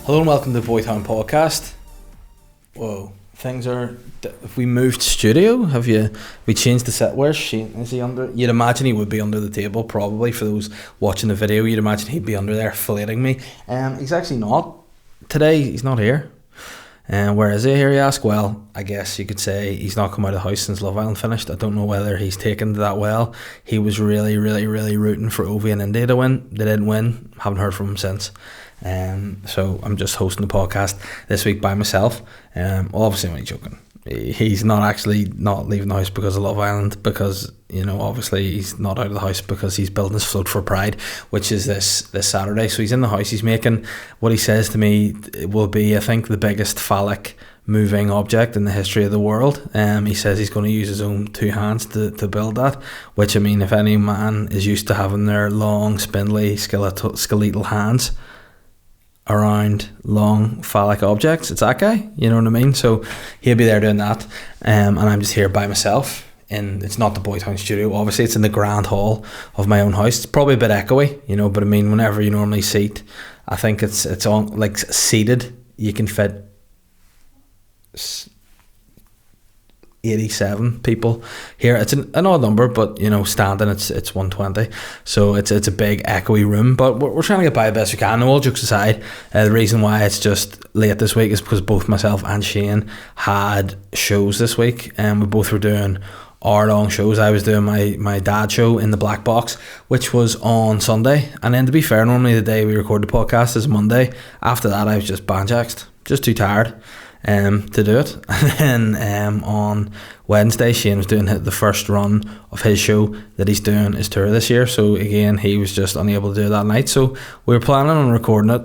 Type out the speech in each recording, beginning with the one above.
Hello and welcome to the Boytown Podcast. Whoa, things are... Have we moved studio? Have we changed the set? Where's Shane? Is he under? You'd imagine he would be under the table, probably, for those watching the video. You'd imagine he'd be under there filleting me. He's actually not. Today, he's not here. Where is he here, you ask? Well, I guess you could say he's not come out of the house since Love Island finished. I don't know whether he's taken to that well. He was really rooting for Ovi and India to win. They didn't win. Haven't heard from him since. So I'm just hosting the podcast this week by myself. Obviously I'm only joking. He's not actually not leaving the house because of Love Island, because, you know, obviously he's not out of the house because he's building his float for Pride, which is this Saturday. So he's in the house. He's making what he says to me will be, I think, the biggest phallic moving object in the history of the world. He says he's going to use his own two hands to build that, which, I mean, if any man is used to having their long, spindly, skeletal hands around long phallic objects, it's that guy, you know what I mean? So he'll be there doing that, and I'm just here by myself. And it's not the Boytown studio, obviously. It's in the grand hall of my own house. It's probably a bit echoey, you know, but I mean, whenever you normally seat, I think it's on, like, seated, you can fit 87 people here. It's an odd number, but, you know, standing it's 120, so it's a big echoey room, but we're trying to get by the best we can. All jokes aside, the reason why it's just late this week is because both myself and Shane had shows this week, and we both were doing hour-long shows. I was doing my dad show in the Black Box, which was on Sunday, and then, to be fair, normally the day we record the podcast is Monday. After that, I was just banjaxed, just too tired to do it. And then on Wednesday, Shane was doing the first run of his show that he's doing his tour this year, so again he was just unable to do it that night. So we were planning on recording it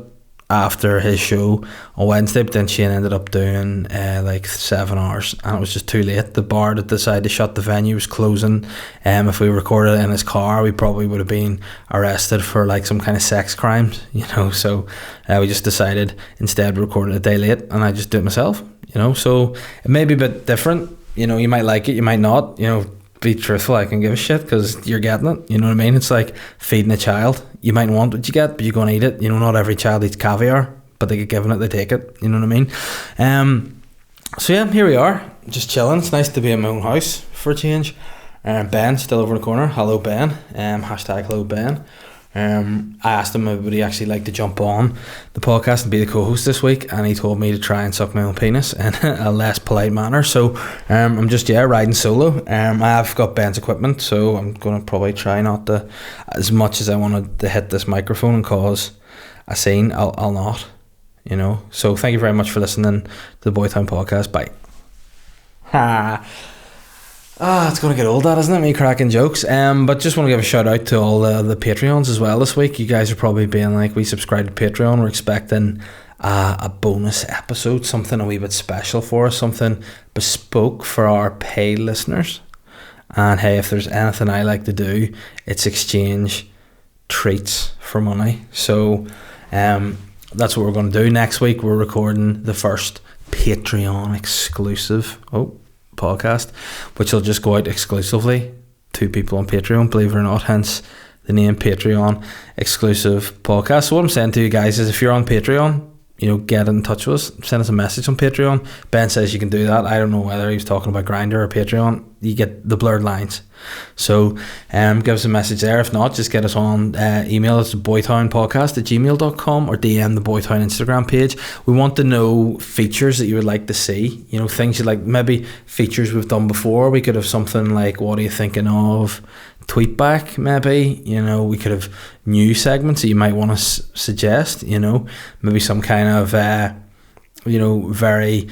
after his show on Wednesday, but then Shane ended up doing like 7 hours, and it was just too late. The bar that decided to shut the venue was closing. If we recorded it in his car, we probably would have been arrested for like some kind of sex crimes, you know. So we just decided instead to record it a day late, and I just do it myself, you know. So it may be a bit different, you know. You might like it, you might not, you know. Be truthful, I can give a shit because you're getting it, you know what I mean? It's like feeding a child. You might want what you get, but you're going to eat it. You know, not every child eats caviar, but they get given it, they take it, you know what I mean? So yeah, here we are, just chilling. It's nice to be in my own house for a change. Ben still over in the corner. Hello, Ben. Hashtag hello, Ben. I asked him would he actually like to jump on the podcast and be the co-host this week, and he told me to try and suck my own penis in a less polite manner. So I'm just riding solo. I've got Ben's equipment, so I'm going to probably try not to, as much as I wanted to hit this microphone and cause a scene, I'll not, you know. So thank you very much for listening to the Boytown Podcast. Bye. It's going to get old, that, isn't it? Me cracking jokes. But just want to give a shout out to all the Patreons as well this week. You guys are probably being like, we subscribed to Patreon. We're expecting a bonus episode, something a wee bit special for us, something bespoke for our paid listeners. And hey, if there's anything I like to do, it's exchange treats for money. So that's what we're going to do. Next week, we're recording the first Patreon exclusive podcast, which will just go out exclusively to people on Patreon, believe it or not, hence the name Patreon exclusive podcast. So what I'm saying to you guys is, if you're on Patreon, you know, get in touch with us, send us a message on Patreon. Ben says you can do that. I don't know whether he was talking about Grindr or Patreon. You get the blurred lines. So give us a message there. If not, just get us on email us boytownpodcast@gmail.com or DM the Boytown Instagram page. We want to know features that you would like to see, you know, things you like, maybe features we've done before. We could have something like, what are you thinking of? Tweet back, maybe, you know. We could have new segments that you might want to suggest, you know, maybe some kind of you know, very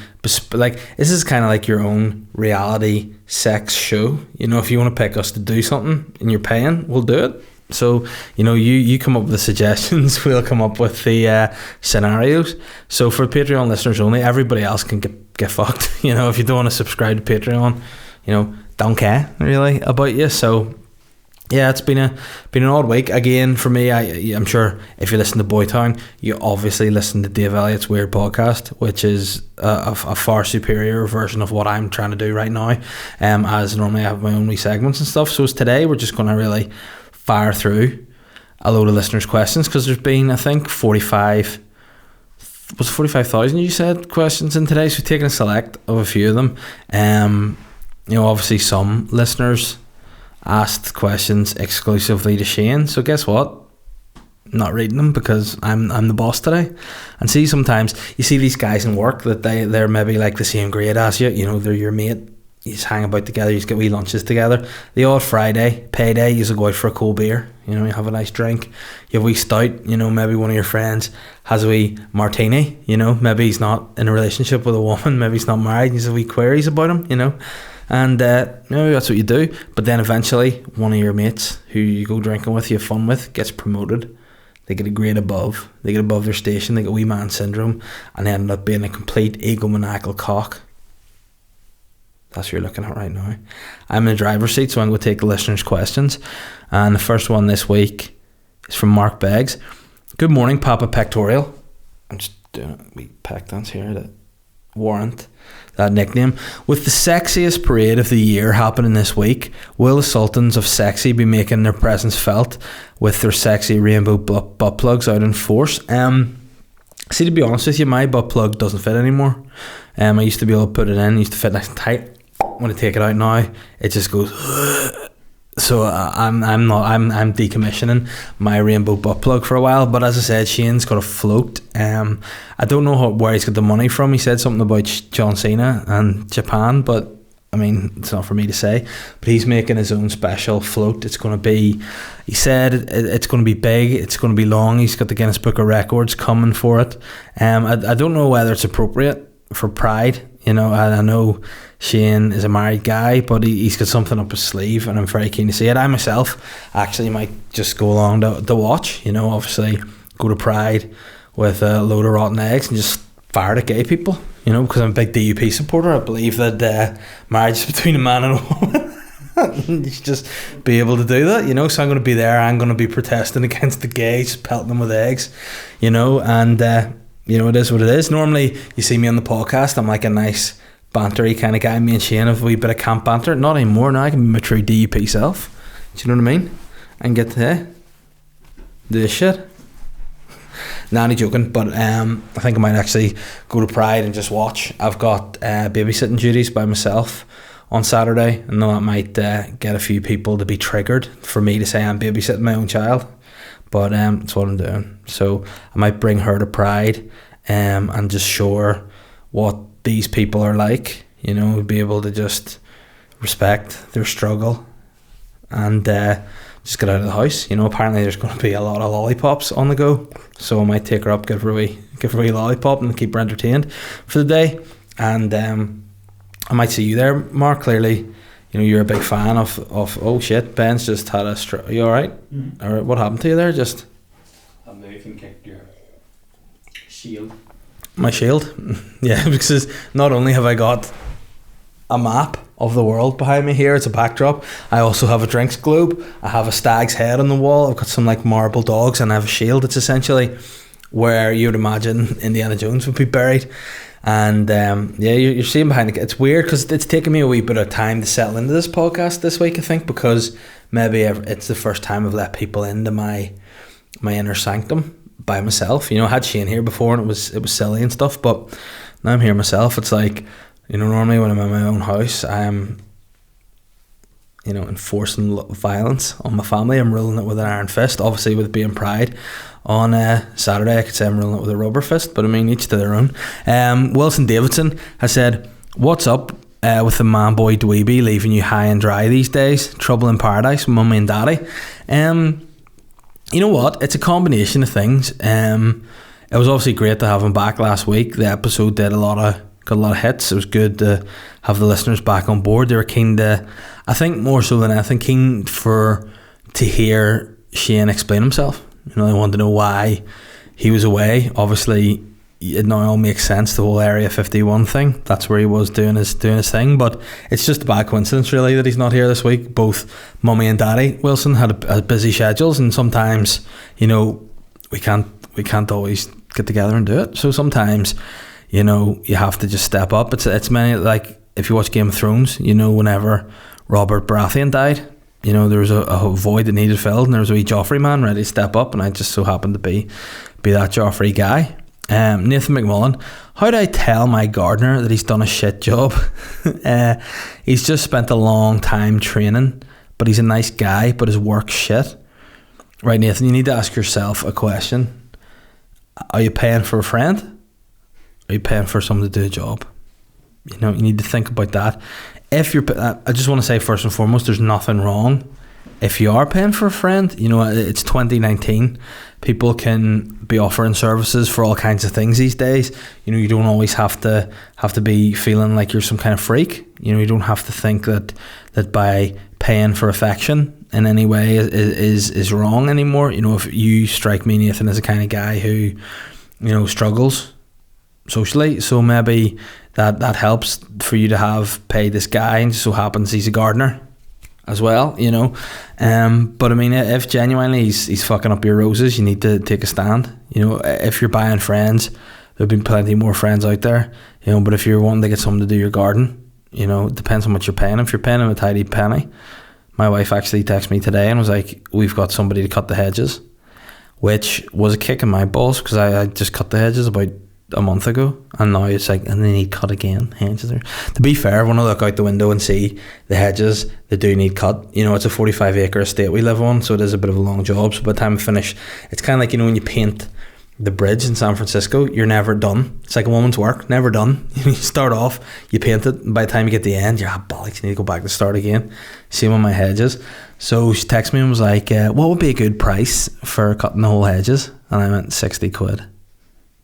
like, this is kind of like your own reality sex show, you know. If you want to pick us to do something and you're paying, we'll do it. So, you know, you come up with the suggestions, we'll come up with the scenarios. So for Patreon listeners only, everybody else can get fucked, you know. If you don't want to subscribe to Patreon, you know, don't care really about you. So yeah, it's been an odd week again for me. I'm sure if you listen to Boytown, you obviously listen to Dave Elliott's Weird Podcast, which is a far superior version of what I'm trying to do right now. As normally I have my own wee segments and stuff. So today we're just going to really fire through a load of listeners' questions, because there's been, I think, 45 was 45,000 you said questions in today, so we've taken a select of a few of them. Obviously some listeners asked questions exclusively to Shane, so guess what? I'm not reading them because I'm the boss today. And see, sometimes you see these guys in work that they're maybe like the same grade as you, they're your mate. You just hang about together, you just get wee lunches together. The odd Friday, payday, you just go out for a cold beer, you have a nice drink. You have a wee stout, maybe one of your friends has a wee martini, maybe he's not in a relationship with a woman, maybe he's not married, he's a wee queries about him, and maybe that's what you do. But then eventually, one of your mates who you go drinking with, you have fun with, gets promoted. They get a grade above, they get above their station, they get wee man syndrome, and they end up being a complete egomaniacal cock. That's what you're looking at right now. I'm in the driver's seat, so I'm going to take the listeners' questions. And the first one this week is from Mark Beggs. Good morning, Papa Pectorial. I'm just doing a wee peck dance here to warrant that nickname. With the sexiest parade of the year happening this week, will the Sultans of Sexy be making their presence felt with their sexy rainbow butt plugs out in force? See, to be honest with you, my butt plug doesn't fit anymore. I used to be able to put it in, it used to fit nice and tight. When I take it out now, it just goes. So I'm decommissioning my rainbow butt plug for a while. But as I said, Shane's got a float. I don't know where he's got the money from. He said something about John Cena and Japan, but I mean, it's not for me to say. But he's making his own special float. It's going to be, he said, it's going to be big. It's going to be long. He's got the Guinness Book of Records coming for it. I don't know whether it's appropriate for Pride. I know Shane is a married guy, but he's got something up his sleeve, and I'm very keen to see it. I myself actually might just go along to watch, obviously go to Pride with a load of rotten eggs and just fire at gay people, because I'm a big DUP supporter. I believe that marriage is between a man and a woman. You should just be able to do that, so I'm going to be there. I'm going to be protesting against the gays, pelting them with eggs, and it is what it is. Normally you see me on the podcast, I'm like a nice bantery kind of guy. Me and Shane have a wee bit of camp banter. Not anymore now. I can be my true DUP self. Do you know what I mean? And get to do this shit. Nah, I'm joking, but I think I might actually go to Pride and just watch. I've got babysitting duties by myself on Saturday. I know that might get a few people to be triggered for me to say I'm babysitting my own child, but that's what I'm doing. So I might bring her to Pride and just show her what these people are like, be able to just respect their struggle and just get out of the house. Apparently there's going to be a lot of lollipops on the go, so I might take her up, give her a wee lollipop and keep her entertained for the day. And I might see you there, Mark. Clearly, you're a big fan of oh shit, Ben's just had a stroke. Are you alright? Mm-hmm. Alright, what happened to you there? Just I moved and kicked your shield. My shield? Yeah, because not only have I got a map of the world behind me here, it's a backdrop, I also have a drinks globe, I have a stag's head on the wall, I've got some like marble dogs, and I have a shield. It's essentially where you would imagine Indiana Jones would be buried. And you're seeing behind it. It's weird because it's taken me a wee bit of time to settle into this podcast this week, I think, because maybe it's the first time I've let people into my inner sanctum by myself. I had Shane here before and it was silly and stuff, but now I'm here myself. It's like, normally when I'm in my own house, I am enforcing violence on my family. I'm ruling it with an iron fist. Obviously with being Pride on Saturday, I could say I'm ruling it with a rubber fist, but I mean, each to their own. Wilson Davidson has said, what's up with the man boy dweeby leaving you high and dry these days? Trouble in paradise, mummy and daddy. You know what? It's a combination of things. It was obviously great to have him back last week. The episode got a lot of hits. It was good to have the listeners back on board. They were keen to, I think more so than anything, keen to hear Shane explain himself. They wanted to know why he was away. Obviously, it now all makes sense, the whole Area 51 thing. That's where he was doing his thing, but it's just a bad coincidence really that he's not here this week. Both mummy and daddy Wilson had a busy schedules, and sometimes we can't always get together and do it. So sometimes you have to just step up. It's many, like if you watch Game of Thrones, whenever Robert Baratheon died, there was a void that needed filled, and there was a wee Joffrey man ready to step up, and I just so happened to be that Joffrey guy. Nathan McMullen. How do I tell my gardener that he's done a shit job? He's just spent a long time training, but he's a nice guy, but his work's shit. Right, Nathan, you need to ask yourself a question. Are you paying for a friend? Are you paying for someone to do a job? You know, you need to think about that. If you're, I just want to say first and foremost, there's nothing wrong if you are paying for a friend. You know, it's 2019. People can be offering services for all kinds of things these days. You know, you don't always have to be feeling like you're some kind of freak. You know, you don't have to think that by paying for affection in any way is wrong anymore. You know, if you strike me, Nathan, as a kind of guy who, you know, struggles socially, so maybe that helps for you to have paid this guy, and just so happens he's a gardener as well, you know. But I mean, if genuinely he's fucking up your roses, you need to take a stand. You know, if you're buying friends, there've been plenty more friends out there, you know. But if you're wanting to get someone to do your garden, you know, it depends on what you're paying. If you're paying him a tidy penny, my wife actually texted me today and was like, "We've got somebody to cut the hedges," which was a kick in my balls, because I just cut the hedges about a month ago, and now it's like, and they need cut again. Hedges are, to be fair, when I look out the window and see the hedges, they do need cut. You know, it's a 45 acre estate we live on, so it is a bit of a long job. So by the time I finish, it's kind of like, you know, when you paint the bridge in San Francisco, you're never done. It's like a woman's work, never done. You start off, you paint it, and by the time you get to the end, you're bollocks, you need to go back to start again. Same with my hedges. So she texted me and was like, what would be a good price for cutting the whole hedges? And I went, 60 quid,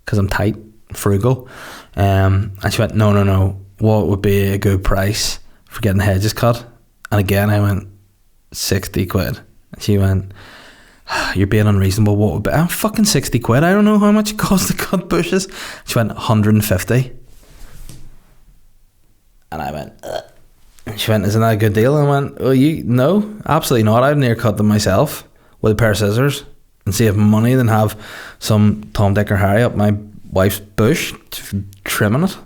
because I'm tight, frugal. And she went, no, what would be a good price for getting the hedges cut? And again I went, 60 quid. And she went, you're being unreasonable. What would be? Fucking 60 quid. I don't know how much it costs to cut bushes. She went, 150. And I went, ugh. And she went, isn't that a good deal? And I went, no, absolutely not. I'd near cut them myself with a pair of scissors and save money than have some Tom, Dick or Harry up my wife's bush trimming it.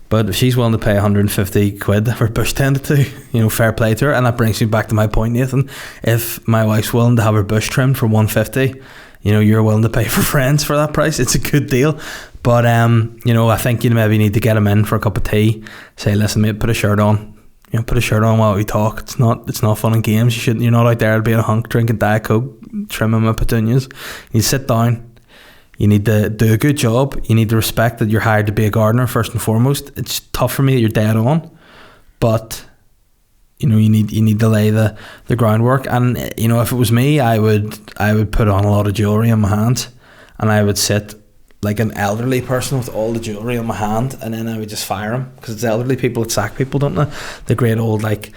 But if she's willing to pay 150 quid for bush tended to, you know, fair play to her. And that brings me back to my point, Nathan. If my wife's willing to have her bush trimmed for 150, you know, you're willing to pay for friends for that price, it's a good deal. But you know, I think you maybe need to get them in for a cup of tea. Say, listen mate, put a shirt on. You know, put a shirt on while we talk. It's not fun and games. You're not out there being a hunk drinking Diet Coke, trimming my petunias. You sit down. You need to do a good job. You need to respect that you're hired to be a gardener first and foremost. It's tough for me that you're dead on, but you know, you need to lay the groundwork. And you know, if it was me, I would put on a lot of jewelry on my hands, and I would sit like an elderly person with all the jewelry on my hand, and then I would just fire them, because it's elderly people that sack people, don't they? The great old, like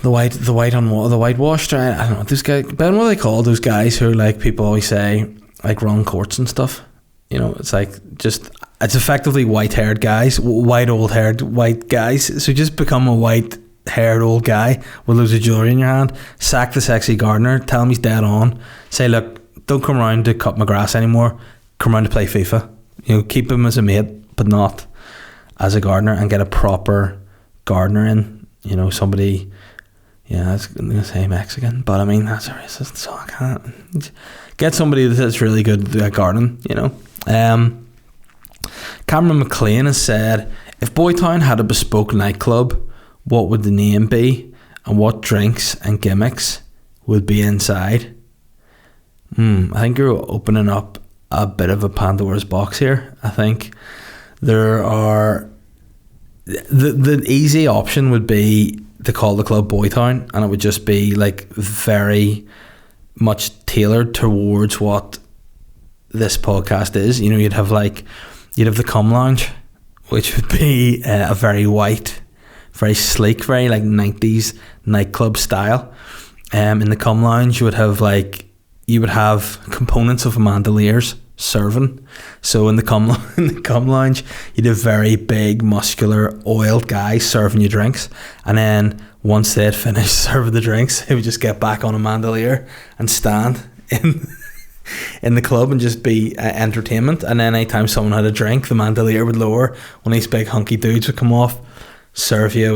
the whitewashed. I don't know, those guys. Ben, what are they called? Those guys who, like, people always say, like, run courts and stuff. You know, it's like, just, it's effectively white-haired guys, old-haired white guys. So just become a white-haired old guy with loads of jewelry in your hand. Sack the sexy gardener. Tell him he's dead on. Say, look, don't come around to cut my grass anymore. Come around to play FIFA. You know, keep him as a mate, but not as a gardener, and get a proper gardener in. You know, somebody, yeah, I was going to say Mexican, but I mean, that's a racist, so I can't. Get somebody that's really good at gardening, you know. Cameron McLean has said, if Boytown had a bespoke nightclub, what would the name be, and what drinks and gimmicks would be inside? I think you're opening up a bit of a Pandora's box here. I think there are the easy option would be to call the club Boytown, and it would just be like very much tailored towards what this podcast is. You know, you'd have the Cum Lounge, which would be a very white, very sleek, very like 90s nightclub style. In the Cum Lounge, you would have components of Mandaliers serving. So in the Cum Lounge, you'd have very big, muscular, oiled guys serving you drinks, and then once they'd finished serving the drinks, they would just get back on a Mandalier and stand in the club and just be entertainment. And then anytime someone had a drink, the Mandalier would lower. One of these big hunky dudes would come off, serve you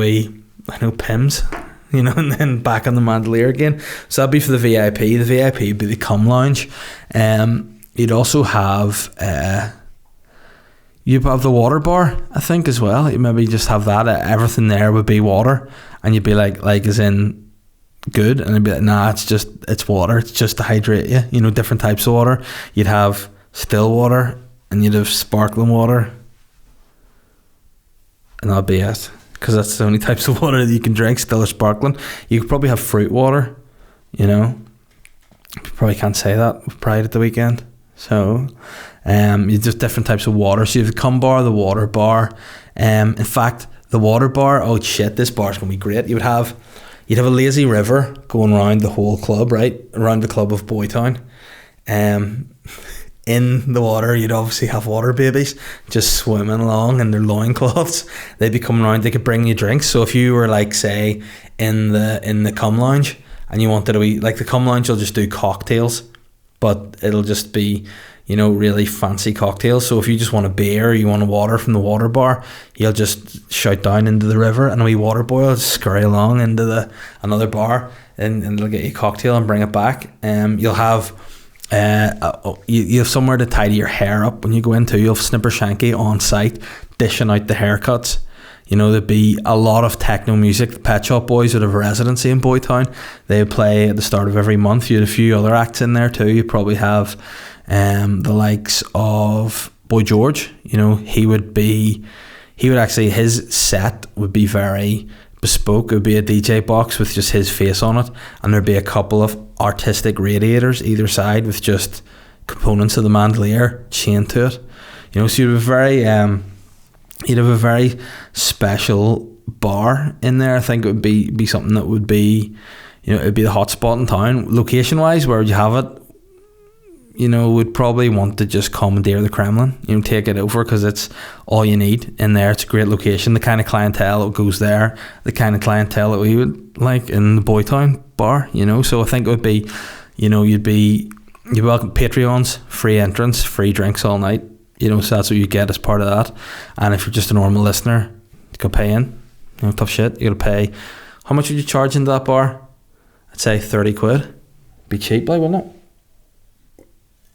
Pims, you know, and then back on the Mandalier again. So that'd be for the VIP. The VIP would be the Cum Lounge. you'd also have you'd have the water bar, I think, as well. You maybe just have that. Everything there would be water, and you'd be like as in good, and I'd be like, nah, it's water. It's just to hydrate you. You know, different types of water. You'd have still water, and you'd have sparkling water, and that'd be it. Because that's the only types of water that you can drink, still or sparkling. You could probably have fruit water, you know. You probably can't say that with Pride at the weekend. So, you just different types of water. So you have the cum bar, the water bar. In fact, the water bar, oh shit, this bar's gonna be great. You'd have a lazy river going around the whole club, right? Around the club of Boytown. In the water, you'd obviously have water babies just swimming along in their loincloths. They'd be coming around. They could bring you drinks. So if you were like, say, in the Cum Lounge, and you wanted to eat, like the Cum Lounge will just do cocktails, but it'll just be, you know, really fancy cocktails. So if you just want a beer, or you want a water from the water bar, you'll just shout down into the river, and a wee water boy will just scurry along into another bar, and they'll get you a cocktail and bring it back. You'll have you have somewhere to tidy your hair up when you go in too. You'll have Snipper Shanky on site dishing out the haircuts. You know, there'd be a lot of techno music. The Pet Shop Boys would have a residency in Boytown. They would play at the start of every month. You had a few other acts in there too. You probably have the likes of Boy George. You know, his set would be very bespoke. It would be a DJ box with just his face on it, and there'd be a couple of artistic radiators either side with just components of the Mandelier chained to it. You know, so you'd have a very special bar in there. I think it would be something that would be, you know, it'd be the hot spot in town. Location wise, where would you have it? You know, would probably want to just commandeer the Kremlin, you know, take it over, because it's all you need in there. It's a great location. The kind of clientele that goes there, the kind of clientele that we would like in the Boytown bar, you know. So I think it would be, you know, you'd welcome Patreons, free entrance, free drinks all night, you know. So that's what you get as part of that. And if you're just a normal listener, you go pay in, you know, tough shit. You gotta pay. How much would you charge into that bar? I'd say 30 quid. Be cheap, like, wouldn't it?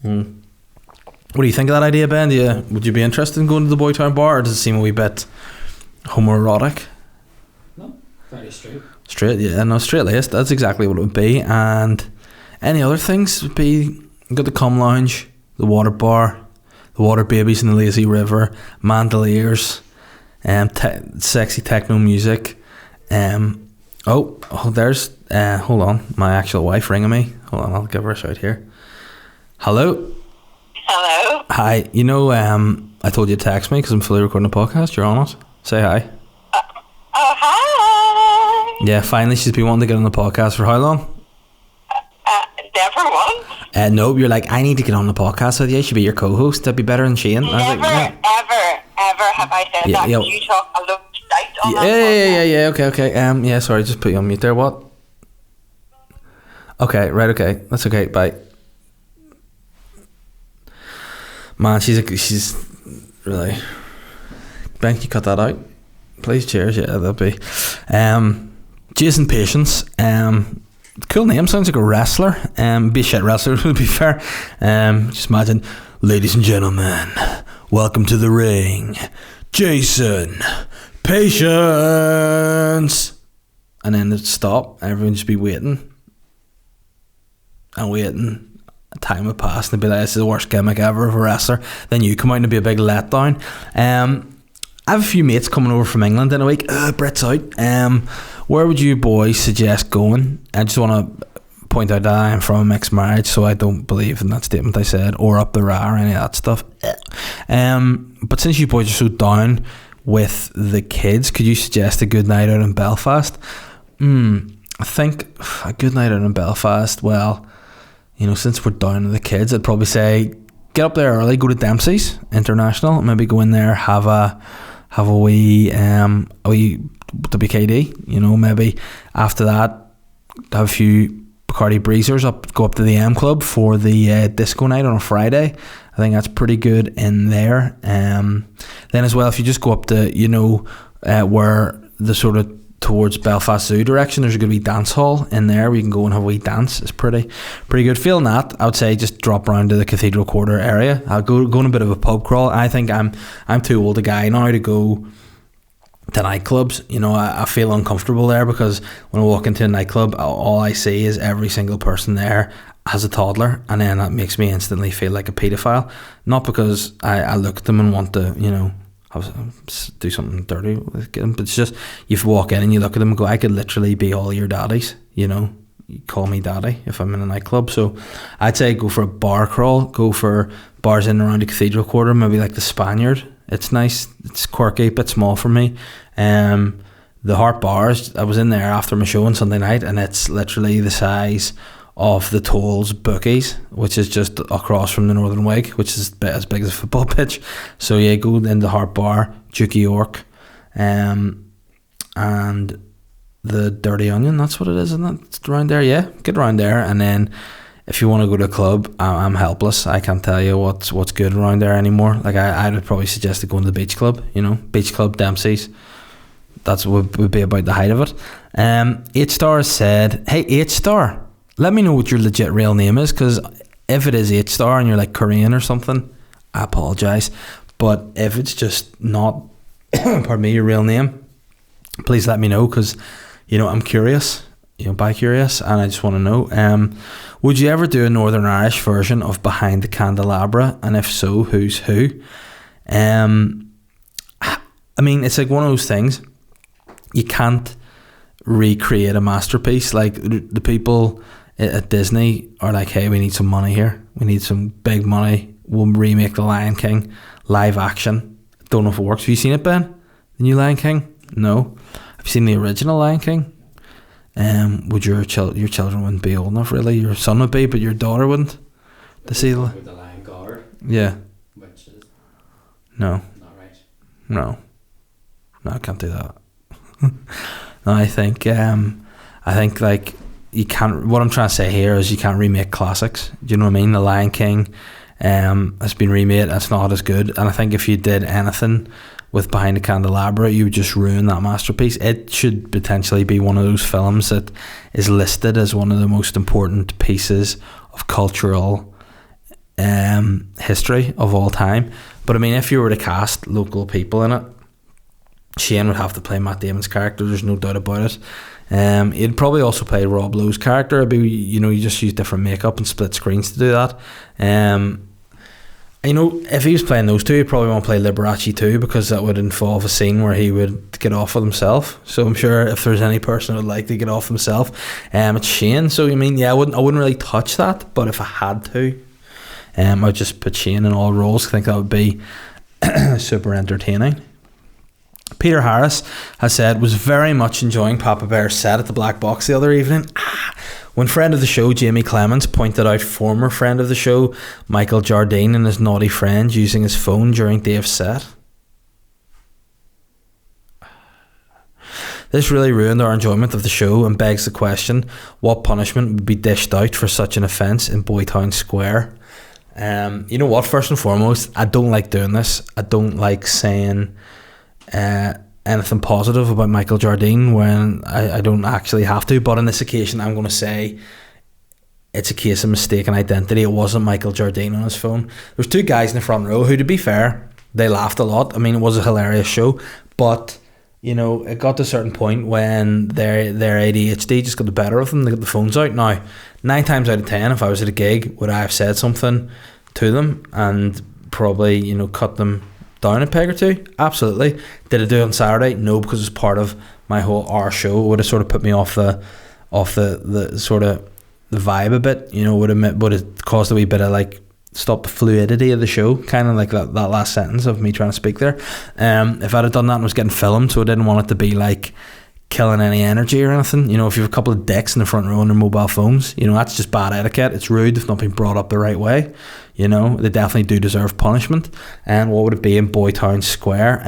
What do you think of that idea, Ben? Would you be interested in going to the Boytown bar, or does it seem a wee bit homoerotic? No, very straight. Straight, yeah, no, straight laced. That's exactly what it would be. And any other things would be, you got the Cum Lounge, the water bar, the water babies in the lazy river, Mandeliers, sexy techno music. There's hold on, my actual wife ringing me. Hold on, I'll give her a shout here. Hello. Hello. Hi. You know, I told you to text me because I'm fully recording a podcast. You're on it. Say hi. Oh, hi. Yeah, finally she's been wanting to get on the podcast for how long? Never once. No, you're like, I need to get on the podcast with you. I should be your co-host. That'd be better than Shane. Never, ever have I said that. You talk a lot of shite on that. Yeah. Okay. Yeah, sorry, just put you on mute there. What? Okay, right. Okay, that's okay. Bye. Man, she's really. Ben, can you cut that out? Please, cheers. Yeah, that'd be. Jason Patience. Cool name. Sounds like a wrestler. Be a shit wrestler, to be fair. Just imagine, ladies and gentlemen, welcome to the ring, Jason Patience. And then it'd stop. Everyone just be waiting and waiting. Time would pass and they'd be like, this is the worst gimmick ever of a wrestler. Then you come out and it'd be a big letdown. I have a few mates coming over from England in a week. Brett's out. Where would you boys suggest going? I just want to point out that I am from a mixed marriage, so I don't believe in that statement I said, or up the ra or any of that stuff. But since you boys are so down with the kids, could you suggest a good night out in Belfast? I think a good night out in Belfast, well, you know, since we're down with the kids, I'd probably say get up there early, go to Dempsey's International, maybe go in there, have a wee WKD, you know, maybe after that have a few Bacardi Breezers, go up to the M Club for the disco night on a Friday. I think that's pretty good in there. Then as well, if you just go up to, you know, where the sort of towards Belfast Zoo direction, there's a good wee dance hall in there where you can go and have a wee dance. It's pretty good. Feeling that, I would say just drop round to the Cathedral Quarter area. I'll go on a bit of a pub crawl. I think I'm too old a guy now to go to nightclubs. You know, I feel uncomfortable there because when I walk into a nightclub, all I see is every single person there has a toddler, and then that makes me instantly feel like a paedophile. Not because I look at them and want to, you know, do something dirty with them, but it's just you walk in and you look at them and go, I could literally be all your daddies, you know, you call me daddy if I'm in a nightclub. So I'd say go for a bar crawl, go for bars in and around the Cathedral Quarter, maybe like the Spaniard. It's nice, it's quirky, a bit small for me. The Heart Bars, I was in there after my show on Sunday night, and it's literally the size of the Tolls Bookies, which is just across from the Northern Wig, which is as big as a football pitch. So yeah, go into Heart Bar, Duke York, and the Dirty Onion. That's what it is, isn't it? It's around there. Yeah, get around there, and then if you want to go to a club, I'm helpless. I can't tell you what's good around there anymore. Like I would probably suggest going to the Beach Club. You know, Beach Club, Dempsey's. That's what would be about the height of it. H-Star said, "Hey H-Star, let me know what your legit real name is, because if it is H-Star and you're like Korean or something, I apologise. But if it's just not, pardon me, your real name, please let me know, because, you know, I'm curious, you know, bi-curious, and I just want to know. Would you ever do a Northern Irish version of Behind the Candelabra? And if so, who's who?" I mean, it's like one of those things. You can't recreate a masterpiece. Like the people at Disney are like, hey, we need some money here. We need some big money. We'll remake The Lion King live action. Don't know if it works. Have you seen it, Ben? The new Lion King? No. Have you seen the original Lion King? Would your children wouldn't be old enough, really? Your son would be, but your daughter wouldn't. To see with the Lion Guard. Yeah. Which is no. Not right. No, I can't do that. No, I think like you can't. What I'm trying to say here is you can't remake classics. Do you know what I mean? The Lion King has been remade. It's not as good. And I think if you did anything with Behind the Candelabra, you would just ruin that masterpiece. It should potentially be one of those films that is listed as one of the most important pieces of cultural history of all time. But I mean, if you were to cast local people in it, Shane would have to play Matt Damon's character, there's no doubt about it. He'd probably also play Rob Lowe's character. It'd be, you know, you just use different makeup and split screens to do that. You know, if he was playing those two, he'd probably want to play Liberace too, because that would involve a scene where he would get off with himself. So I'm sure if there's any person who would like to get off himself, it's Shane. So I mean, yeah, I wouldn't really touch that, but if I had to, I'd just put Shane in all roles. I think that would be super entertaining. Peter Harris has said, was very much enjoying Papa Bear's set at the Black Box the other evening. When friend of the show Jamie Clements pointed out former friend of the show Michael Jardine and his naughty friend using his phone during Dave's set. This really ruined our enjoyment of the show and begs the question, what punishment would be dished out for such an offence in Boytown Square? You know what, first and foremost, I don't like doing this. I don't like saying anything positive about Michael Jardine when I don't actually have to, but on this occasion I'm going to say it's a case of mistaken identity. It wasn't Michael Jardine on his phone. There's two guys in the front row who, to be fair, they laughed a lot. I mean, it was a hilarious show, but you know, it got to a certain point when their ADHD just got the better of them. They got the phones out. Now 9 times out of 10, if I was at a gig, would I have said something to them and probably, you know, cut them down a peg or two? Absolutely. Did I do it on Saturday? No, because it's part of my whole hour show. It would have sort of put me off the sort of the vibe a bit, you know. Would have caused a wee bit of like stop the fluidity of the show, kind of like that last sentence of me trying to speak there. If I'd have done that and was getting filmed, so I didn't want it to be like killing any energy or anything, you know. If you have a couple of dicks in the front row on their mobile phones, you know, that's just bad etiquette. It's rude if not being brought up the right way. You know, they definitely do deserve punishment. And what would it be in Boytown Square?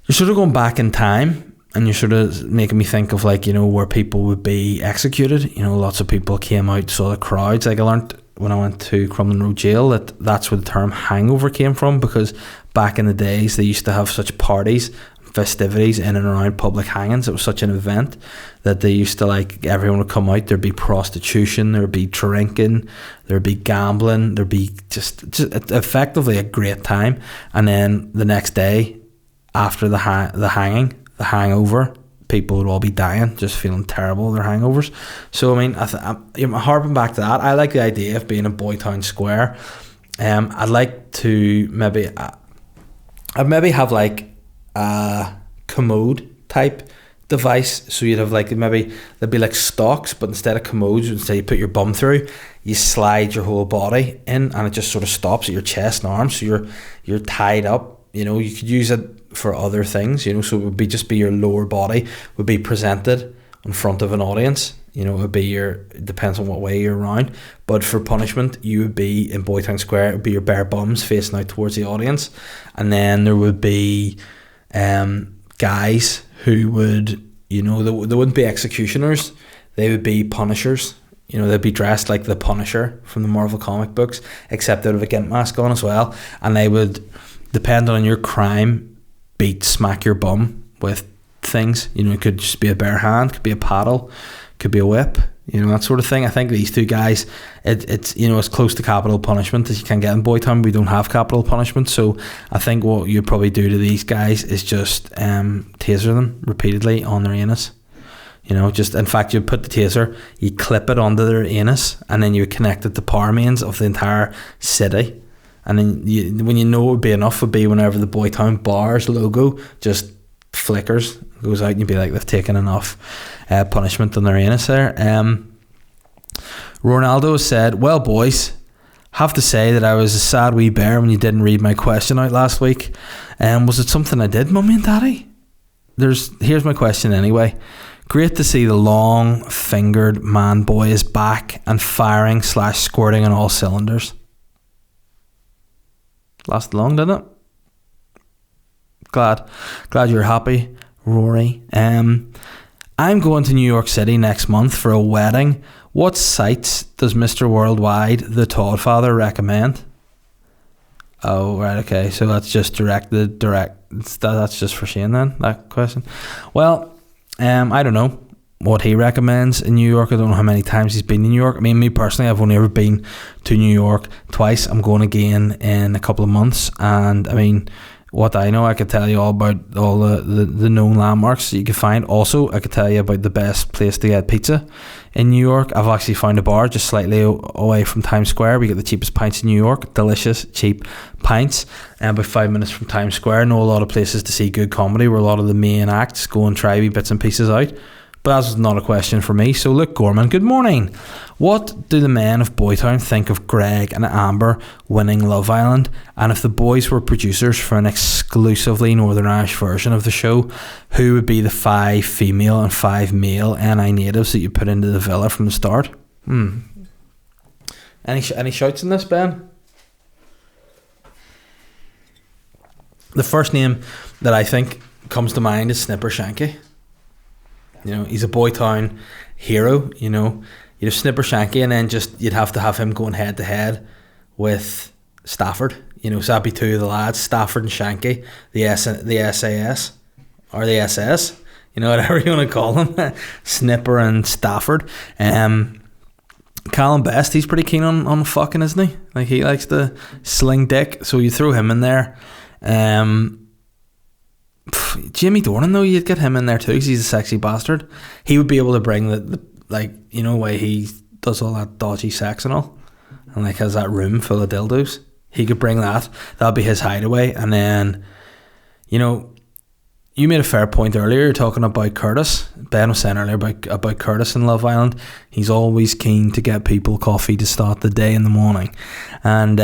You're sort of going back in time, and you're sort of making me think of, like, you know, where people would be executed. You know, lots of people came out, saw the crowds. Like, I learned when I went to Crumlin Road Jail that's where the term hangover came from, because back in the days they used to have such parties. festivities in and around public hangings. It was such an event that they used to, like, everyone would come out. There'd be prostitution, there'd be drinking, there'd be gambling, there'd be just effectively a great time. And then the next day after the hangover, people would all be dying, just feeling terrible of their hangovers. So I mean, I'm harping back to that. I like the idea of being in Boytown Square. I'd like to I'd maybe have like a commode type device. So you'd have like, maybe there'd be like stocks, but instead of commodes, instead you put your bum through, you slide your whole body in, and it just sort of stops at your chest and arms. So you're tied up. You know, you could use it for other things, you know, so it would be your lower body would be presented in front of an audience. You know, it would be it depends on what way you're around. But for punishment, you would be in Boytown Square, it would be your bare bums facing out towards the audience. And then there would be guys who would, you know, they wouldn't be executioners, they would be punishers. You know, they'd be dressed like the Punisher from the Marvel comic books, except they'd have a gimp mask on as well. And they would, depending on your crime, smack your bum with things. You know, it could just be a bare hand, could be a paddle, could be a whip, you know, that sort of thing. I think these two guys, it's, you know, as close to capital punishment as you can get in Boytown. We don't have capital punishment, so I think what you'd probably do to these guys is just taser them repeatedly on their anus. You know, just, in fact, you put the taser, you clip it onto their anus, and then you connect it to power mains of the entire city. And then when you know it would be enough, would be whenever the Boytown Bars logo just flickers, goes out, and you'd be like, they've taken enough punishment on their anus there. Ronaldo said, well, boys, have to say that I was a sad wee bear when you didn't read my question out last week. Was it something I did, Mummy and Daddy? Here's my question anyway. Great to see the long-fingered man boy is back and firing / squirting on all cylinders. Lasted long, didn't it? Glad you're happy, Rory. I'm going to New York City next month for a wedding. What sites does Mr. Worldwide, the Toddfather, recommend? Oh, right, okay. So that's just direct. That's just for Shane then, that question. Well, I don't know what he recommends in New York. I don't know how many times he's been in New York. I mean, me personally, I've only ever been to New York twice. I'm going again in a couple of months, and I mean, what I know, I could tell you all about all the known landmarks that you could find. Also, I could tell you about the best place to get pizza in New York. I've actually found a bar just slightly away from Times Square. We get the cheapest pints in New York. Delicious, cheap pints. And about 5 minutes from Times Square. I know a lot of places to see good comedy where a lot of the main acts go and try wee bits and pieces out. But that's not a question for me. So look, Gorman, good morning. What do the men of Boytown think of Greg and Amber winning Love Island? And if the boys were producers for an exclusively Northern Irish version of the show, who would be the 5 female and 5 male NI natives that you put into the villa from the start? Any shouts in this, Ben? The first name that I think comes to mind is Snipper Shanky. You know, he's a Boytown hero. You know, you'd have Snipper Shanky, and then you'd have to have him going head to head with Stafford. You know, so that'd be 2 of the lads, Stafford and Shanky, the SAS or the SS. You know, whatever you want to call them, Snipper and Stafford. Callum Best, he's pretty keen on fucking, isn't he? Like, he likes to sling dick, so you throw him in there. Jimmy Dornan, though, you'd get him in there too, because he's a sexy bastard. He would be able to bring the like, you know, way he does all that dodgy sex and all, and like has that room full of dildos. He could bring that. That'd be his hideaway. And then, you know, you made a fair point earlier. You're talking about Curtis. Ben was saying earlier about Curtis in Love Island. He's always keen to get people coffee to start the day in the morning, and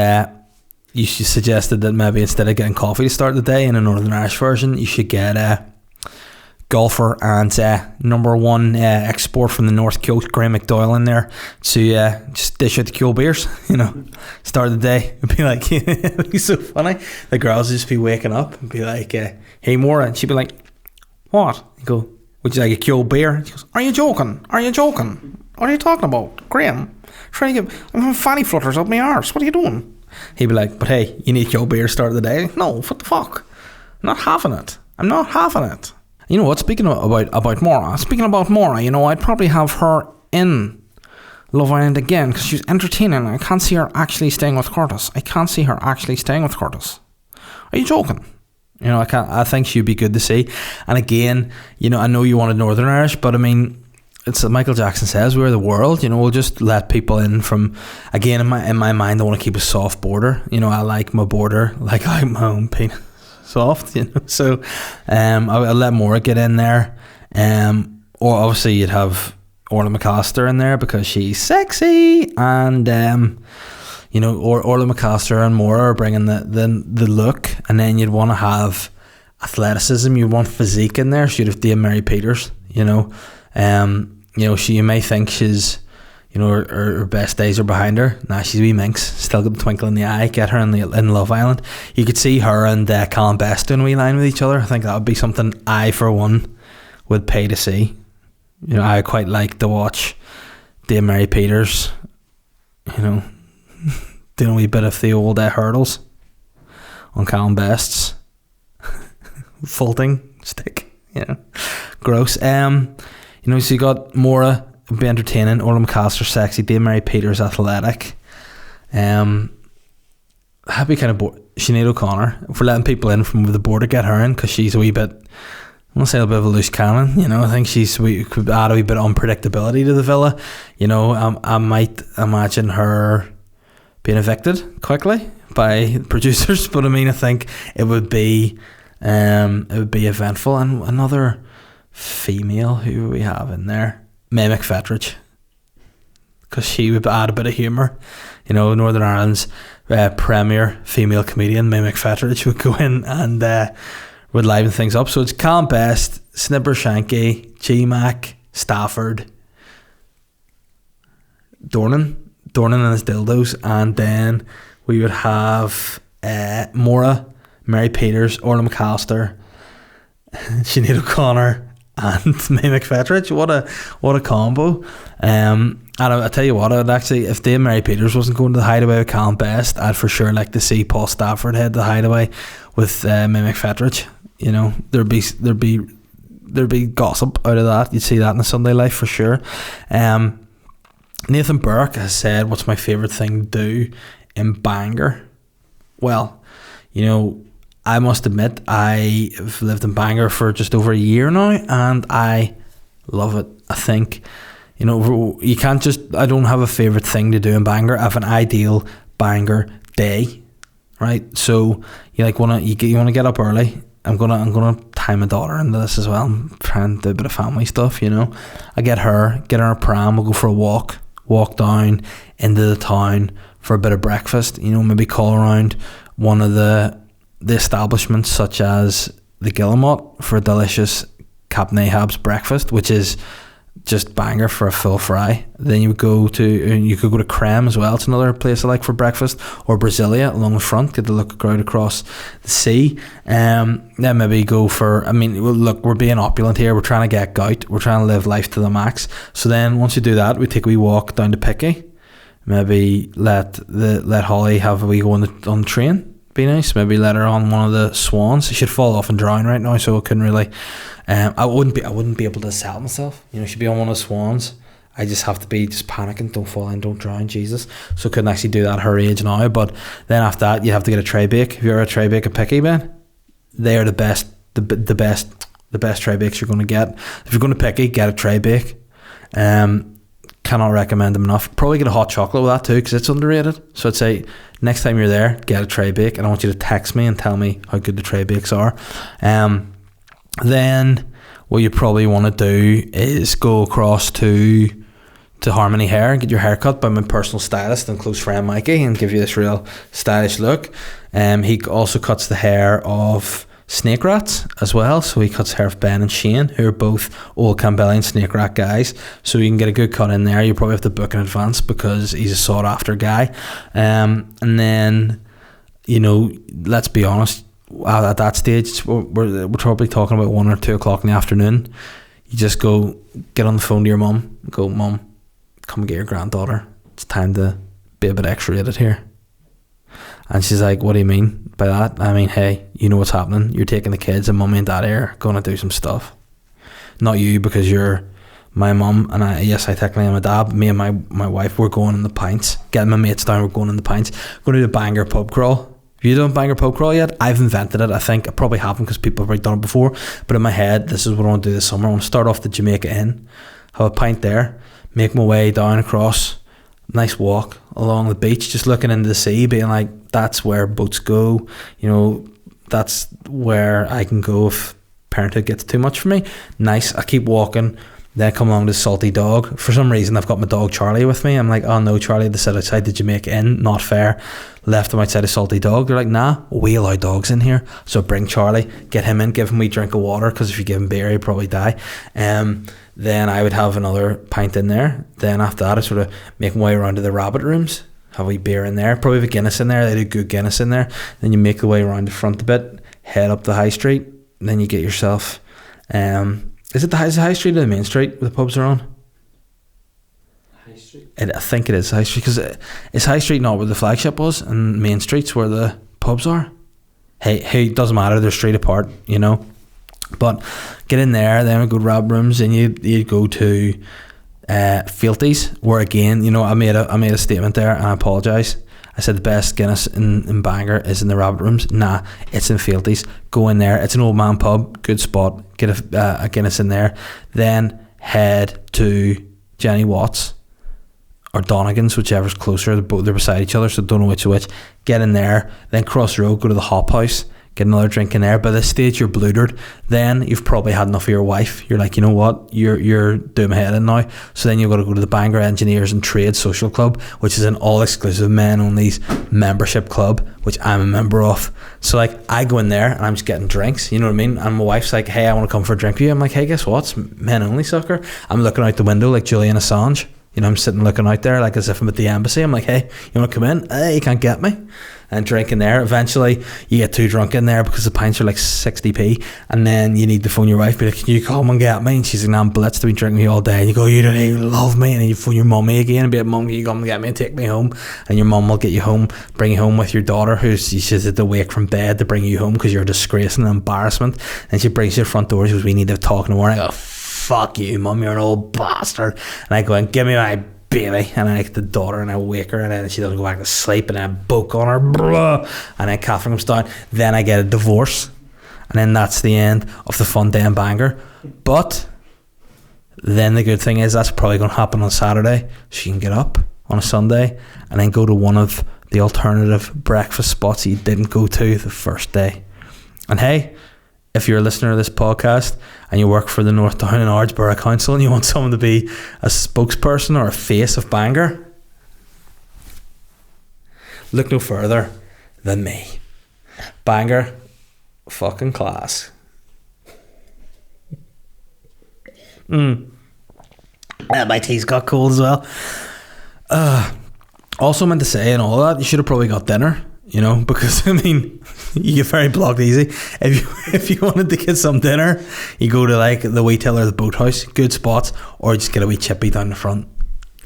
you suggested that maybe instead of getting coffee to start the day in a Northern Irish version, you should get golfer and number 1 export from the North Coast, Graham McDoyle, in there to just dish out the cool beers, you know, start the day. It'd be like, it'd be so funny. The girls would just be waking up and be like, hey, Maura, and she'd be like, what? You go, would you like a cool beer? And she goes, are you joking? What are you talking about? Graham, I'm having fanny flutters up my arse. What are you doing? He'd be like, but hey, you need your beer to start the day. No, what the fuck? I'm not having it. I'm not having it. You know what? Speaking about Maura, you know, I'd probably have her in Love Island again because she's entertaining. I can't see her actually staying with Curtis. Are you joking? You know, I think she'd be good to see. And again, you know, I know you wanted Northern Irish, but I mean, it's like Michael Jackson says, we're the world. You know, we'll just let people in from. Again, in my mind, I want to keep a soft border. You know, I like my border like I like my own penis. Soft, you know. So I'll let Maura get in there. Or obviously you'd have Orla McAllister in there because she's sexy, and you know, Orla McAllister and Maura are bringing the look, and then you'd want to have athleticism. You want physique in there. So you'd have Dame Mary Peters. You know, you may think she's, you know, her best days are behind her. Nah, she's a wee minx. Still got the twinkle in the eye. Get her in Love Island. You could see her and Callum Best doing a wee line with each other. I think that would be something I, for one, would pay to see. You know, I quite like to watch Dame Mary Peters, you know, doing a wee bit of the old hurdles on Callum Best's faulting stick. You know, gross. You know, so you got Maura, be entertaining, Orla McAllister sexy, Dame Mary Peters athletic. I'd be kind of bored. Sinead O'Connor, if we're letting people in from the border, get her in because she's a wee bit, I want to say a bit of a loose cannon. You know, I think we could add a wee bit of unpredictability to the villa. You know, I might imagine her being evicted quickly by producers, but I mean, I think it would be eventful. And another female, who would we have in there? May McFetridge, because she would add a bit of humour. You know, Northern Ireland's premier female comedian, May McFetridge, would go in and would liven things up. So it's Callum Best, Snipper Shanky, G-Mac, Stafford, Dornan and his dildos, and then we would have Maura, Mary Peters, Orla McAllister, Sinead O'Connor, and May McFetridge. What a combo. And I tell you what, I'd actually, if Dame Mary Peters wasn't going to the Hideaway with Callum Best, I'd for sure like to see Paul Stafford head to the Hideaway with May McFetridge. You know, there'd be gossip out of that. You'd see that in the Sunday Life for sure. Nathan Burke has said, what's my favourite thing to do in Bangor? Well, you know, I must admit, I've lived in Bangor for just over a year now, and I love it. I think, you know, you can't just, I don't have a favourite thing to do in Bangor. I have an ideal Bangor day, right? So you want to get up early. I'm gonna tie my daughter into this as well. I'm trying to do a bit of family stuff, you know. I get her in her pram, we'll go for a walk down into the town for a bit of breakfast, you know, maybe call around one of the establishments such as the Guillemot for a delicious Captain Ahab's breakfast, which is just banger for a full fry. Then you could go to Creme as well. It's another place I like for breakfast, or Brasilia along the front, get to look out across the sea. Then maybe go for, I mean, look, we're being opulent here, we're trying to get gout, we're trying to live life to the max. So then once you do that, we take a wee walk down to Picky, maybe let Holly have a wee go on the train. Be nice.Maybe let her on one of the swans. She'd fall off and drown right now, so I couldn't really. I wouldn't be able to sell myself. You know, she'd be on one of the swans. I just have to be just panicking. Don't fall in. Don't drown. Jesus. So I couldn't actually do that at her age now. But then after that, you have to get a tray bake. If you're a tray bake at Picky, Ben, they are the best. The best tray bakes you're going to get. If you're going to Picky, get a tray bake. Cannot recommend them enough. Probably get a hot chocolate with that too, because it's underrated. So I'd say next time you're there, get a tray bake, and I want you to text me and tell me how good the tray bakes are. Then what you probably want to do is go across to Harmony Hair and get your hair cut by my personal stylist and close friend Mikey, and give you this real stylish look. He also cuts the hair of Snake Rats as well, so he cuts hair of Ben and Shane, who are both old Campbellian Snake Rat guys, so you can get a good cut in there. You probably have to book in advance because he's a sought after guy. And then, you know, let's be honest, at that stage we're probably talking about 1 or 2 o'clock in the afternoon. You just go get on the phone to your mum, go, Mum, come and get your granddaughter, it's time to be a bit X-rated here. And she's like, what do you mean by that? I mean, hey, you know what's happening. You're taking the kids and mummy and daddy are going to do some stuff. Not you, because you're my mum, and I technically am a dad. Me and my wife, we're going in the pints. Getting my mates down, we're going in the pints. We're going to do the Bangor pub crawl. Have you done Bangor pub crawl yet? I've invented it, I think. I probably haven't because people have already done it before. But in my head, this is what I want to do this summer. I want to start off the Jamaica Inn, have a pint there, make my way down across, nice walk along the beach, just looking into the sea, being like, that's where boats go, you know, that's where I can go if parenthood gets too much for me. Nice. I keep walking, then I come along to Salty Dog. For some reason I've got my dog Charlie with me. I'm like, oh no, Charlie, they sit outside the Jamaica Inn, not fair. Left him outside of Salty Dog. They're like, nah, we allow dogs in here, so bring Charlie, get him in, give him a wee drink of water, because if you give him beer he'd probably die. Then I would have another pint in there. Then after that I sort of make my way around to the rabbit rooms, have a wee beer in there, probably have a Guinness in there. They do good Guinness in there. Then you make the way around the front a bit, head up the high street, and then you get yourself is it the high street or the main street where the pubs are on? High Street? I think it is High Street, because it's High Street not where the flagship was, and Main Street's where the pubs are. Hey, it doesn't matter, they're straight apart, you know. But get in there, then we go to rabbit rooms, and you go to Fealties, where again, you know, I made a statement there, and I apologise. I said the best Guinness in Bangor is in the rabbit rooms. Nah, it's in Fealties. Go in there. It's an old man pub, good spot. Get a Guinness in there. Then head to Jenny Watts or Donegan's, whichever's closer. They're beside each other, so don't know which is which. Get in there. Then cross the road, go to the Hop House. Get another drink in there. By this stage you're blootered. Then you've probably had enough of your wife. You're like, you know what, you're doing my head in now. So then you've got to go to the Bangor Engineers and Trade Social Club, which is an all exclusive men only membership club, which I'm a member of. So like, I go in there and I'm just getting drinks, you know what I mean? And my wife's like, hey, I want to come for a drink with you. I'm like, hey, guess what, it's men only, sucker. I'm looking out the window like Julian Assange. You know, I'm sitting looking out there like as if I'm at the embassy. I'm like, hey, you want to come in? Hey, you can't get me. And drink in there. Eventually you get too drunk in there because the pints are like 60p, and then you need to phone your wife, be like, can you come and get me? And she's like, nah, I'm blitzed, I've been drinking me all day. And you go, you don't even love me. And then you phone your mummy again and be like, mum, can you come and get me and take me home? And your mum will get you home, bring you home with your daughter, she's at the wake from bed to bring you home because you're a disgrace and an embarrassment. And she brings you to the front door. She goes, we need to talk in the morning. I go, fuck you, mum, you're an old bastard. And I go, and give me my baby, and I get the daughter and I wake her, and then she doesn't go back to sleep, and I boke on her, blah, and then Catherine comes down. Then I get a divorce, and then that's the end of the fun day in Bangor. But then the good thing is that's probably going to happen on Saturday. She can get up on a Sunday and then go to one of the alternative breakfast spots you didn't go to the first day. And hey, if you're a listener of this podcast and you work for the North Down and Ards Borough Council and you want someone to be a spokesperson or a face of Bangor, look no further than me. Bangor, fucking class. My tea's got cold as well. Also meant to say, and all that, you should have probably got dinner, you know, because I mean, you get very blocked easy. If you wanted to get some dinner, you go to like the Wheattail or the Boathouse, good spots, or just get a wee chippy down the front,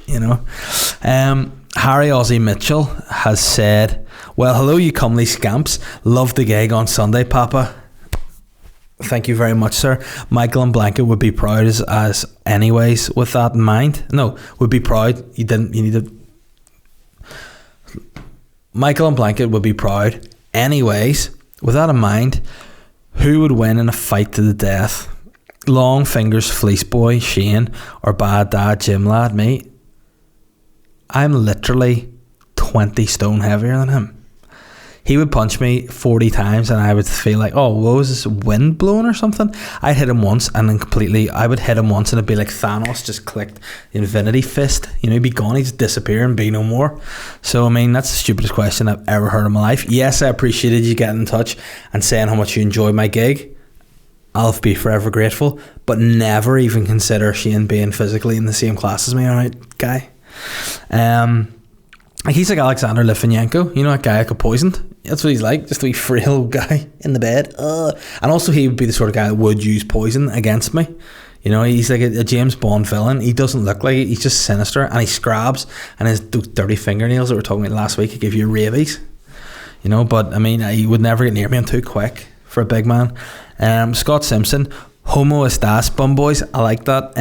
you know. Harry Ozzy Mitchell has said, well, hello you comely scamps, love the gig on Sunday, Papa. Thank you very much, sir. Michael and Blanket would be proud as anyways with that in mind. No, would be proud. You need to. Michael and Blanket would be proud anyways with that in mind. Who would win in a fight to the death? Long Fingers Fleece Boy Shane or Bad Dad Jim Lad me? I'm literally 20 stone heavier than him. He would punch me 40 times and I would feel like, oh, what was this, wind blowing or something? I'd hit him once and then I would hit him once and it'd be like Thanos just clicked the infinity fist. You know, he'd be gone, he'd just disappear and be no more. So, I mean, that's the stupidest question I've ever heard in my life. Yes, I appreciated you getting in touch and saying how much you enjoyed my gig. I'll be forever grateful, but never even consider Shane being physically in the same class as me, alright, guy? He's like Alexander Litvinenko, you know, that guy that got poisoned. That's what he's like, just a wee frail guy in the bed. And also he would be the sort of guy that would use poison against me. You know, he's like a James Bond villain. He doesn't look like it, he's just sinister, and he scrabs, and his dirty fingernails that we were talking about last week, he give you rabies. you know. But I mean, he would never get near me. I'm too quick for a big man. Scott Simpson, homo estas, bum boys. I like that.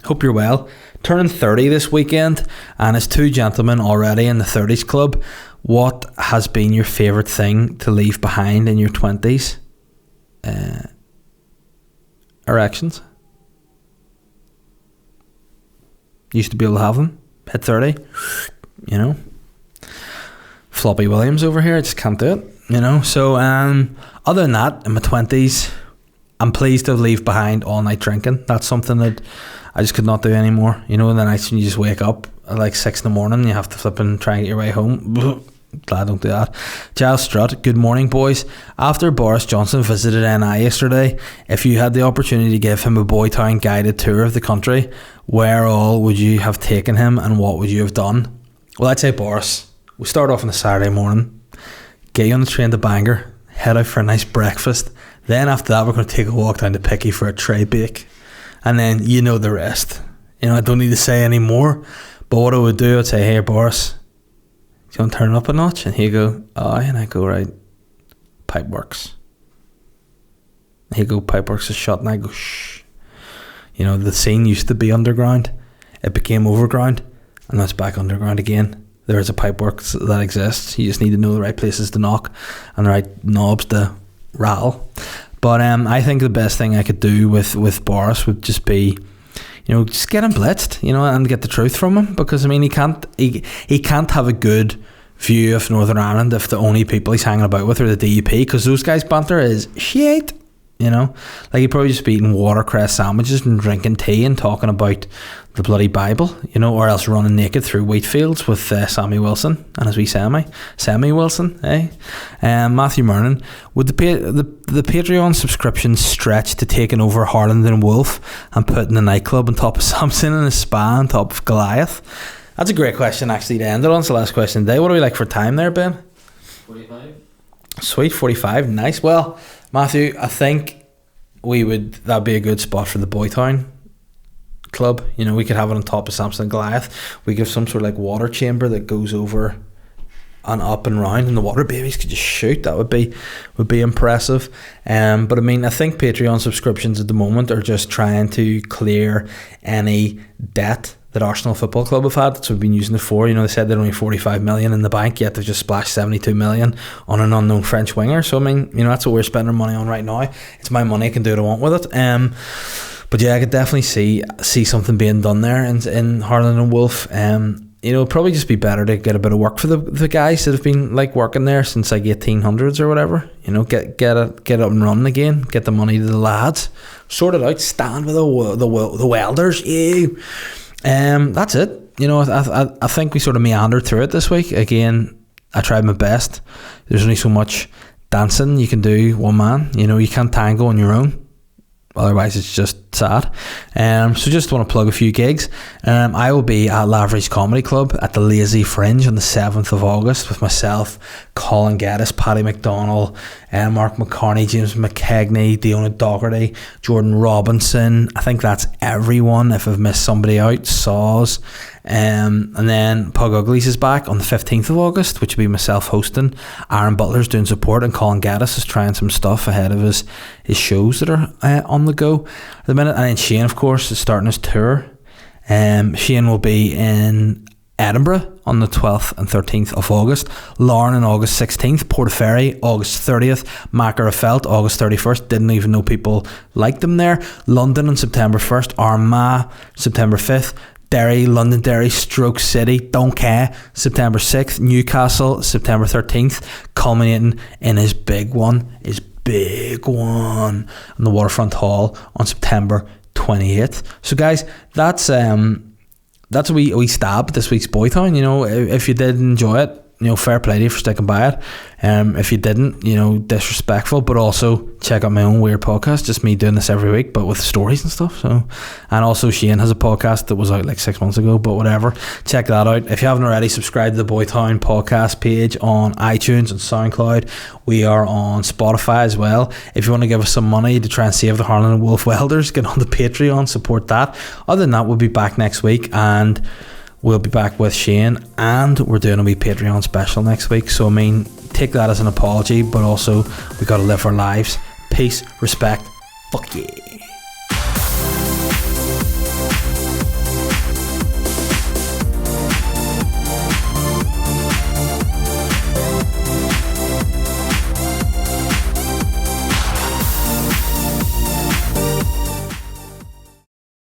Hope you're well. Turning 30 this weekend, and as two gentlemen already in the 30s club, what has been your favourite thing to leave behind in your 20s? Erections. Used to be able to have them. Hit 30, you know. Floppy Williams over here, I just can't do it, you know. So other than that, in my 20s, I'm pleased to leave behind all night drinking. That's something that I just could not do anymore, you know. The nights when you just wake up at like 6 in the morning, you have to flip and try and get your way home. Glad I don't do that. Giles Strutt, good morning boys. After Boris Johnson visited NI yesterday, if you had the opportunity to give him a Boytown guided tour of the country, where all would you have taken him and what would you have done? Well, I'd say Boris, we start off on a Saturday morning, get you on the train to Bangor, head out for a nice breakfast, then after that we're going to take a walk down to Picky for a tray bake, and then you know the rest. You know, I don't need to say any more, but what I would do, I'd say, hey Boris, do you want to turn it up a notch? And he'd go, aye, and I go, right, Pipeworks. And he'd go, Pipeworks is shut, and I go, shh. You know, the scene used to be underground, it became overground, and now it's back underground again. There is a Pipeworks that exists. You just need to know the right places to knock and the right knobs to rattle. But I think the best thing I could do with Boris would just be, you know, just get him blitzed, you know, and get the truth from him, because I mean he can't have a good view of Northern Ireland if the only people he's hanging about with are the DUP, because those guys' banter is shit. You know, like he'd probably just be eating watercress sandwiches and drinking tea and talking about the bloody Bible, you know, or else running naked through wheat fields with Sammy Wilson and his wee Sammy Wilson, eh? Matthew Mernon, would the Patreon subscription stretch to taking over Harland and Wolf and putting the nightclub on top of Samson and a spa on top of Goliath? That's a great question actually to end it on. It's the last question of the day. What are we like for time there, Ben? 45. Sweet, 45, nice. Well, Matthew, I think that'd be a good spot for the Boytown club. You know, we could have it on top of Samson and Goliath. We give some sort of like water chamber that goes over and up and round, and the water babies could just shoot. That would be impressive. But I mean, I think Patreon subscriptions at the moment are just trying to clear any debt that Arsenal Football Club have had. That's what we've been using it for. You know, they said they're only 45 million in the bank, yet they've just splashed 72 million on an unknown French winger. So I mean, you know, that's what we're spending our money on right now. It's my money, I can do what I want with it. But yeah, I could definitely see something being done there in Harland and Wolf. You know, it'd probably just be better to get a bit of work for the guys that have been like working there since like 1800s or whatever. You know, get it up and running again. Get the money to the lads. Sort it out. Stand with the welders. Ew. That's it. You know, I think we sort of meandered through it this week. Again, I tried my best. There's only so much dancing you can do one man. You know, you can't tango on your own. Otherwise it's just sad. So just want to plug a few gigs. I will be at Lavery's Comedy Club at the Lazy Fringe on the 7th of August with myself, Colin Geddes, Paddy McDonnell, Mark McCartney, James McKegney, Deona Doherty, Jordan Robinson. I think that's everyone. If I've missed somebody out, Saws. And then Pug Uglies is back on the 15th of August, which will be myself hosting. Aaron Butler's doing support, and Colin Geddes is trying some stuff ahead of his shows that are on the go at the minute. And then Shane, of course, is starting his tour. Shane will be in Edinburgh on the 12th and 13th of August, Lauren on August 16th, Portaferry August 30th, Macarafelt August 31st, didn't even know people liked them there, London on September 1st, Armagh September 5th, Derry, London Derry, Stroke City, don't care, September 6th, Newcastle September 13th, culminating in his big one on the Waterfront Hall on September 28th. So guys, that's a wee stab this week's Boytown. You know, if you did enjoy it, you know, fair play to you for sticking by it. If you didn't, you know, disrespectful, but also check out my own weird podcast, just me doing this every week but with stories and stuff. So, and also Shane has a podcast that was out like 6 months ago, but whatever, check that out. If you haven't already, subscribe to the Boytown podcast page on iTunes and SoundCloud. We are on Spotify as well. If you want to give us some money to try and save the Harland and Wolf welders, get on the Patreon, support that. Other than that, we'll be back next week, and we'll be back with Shane, and we're doing a wee Patreon special next week. So I mean, take that as an apology, but also we got to live our lives. Peace, respect, fuck yeah.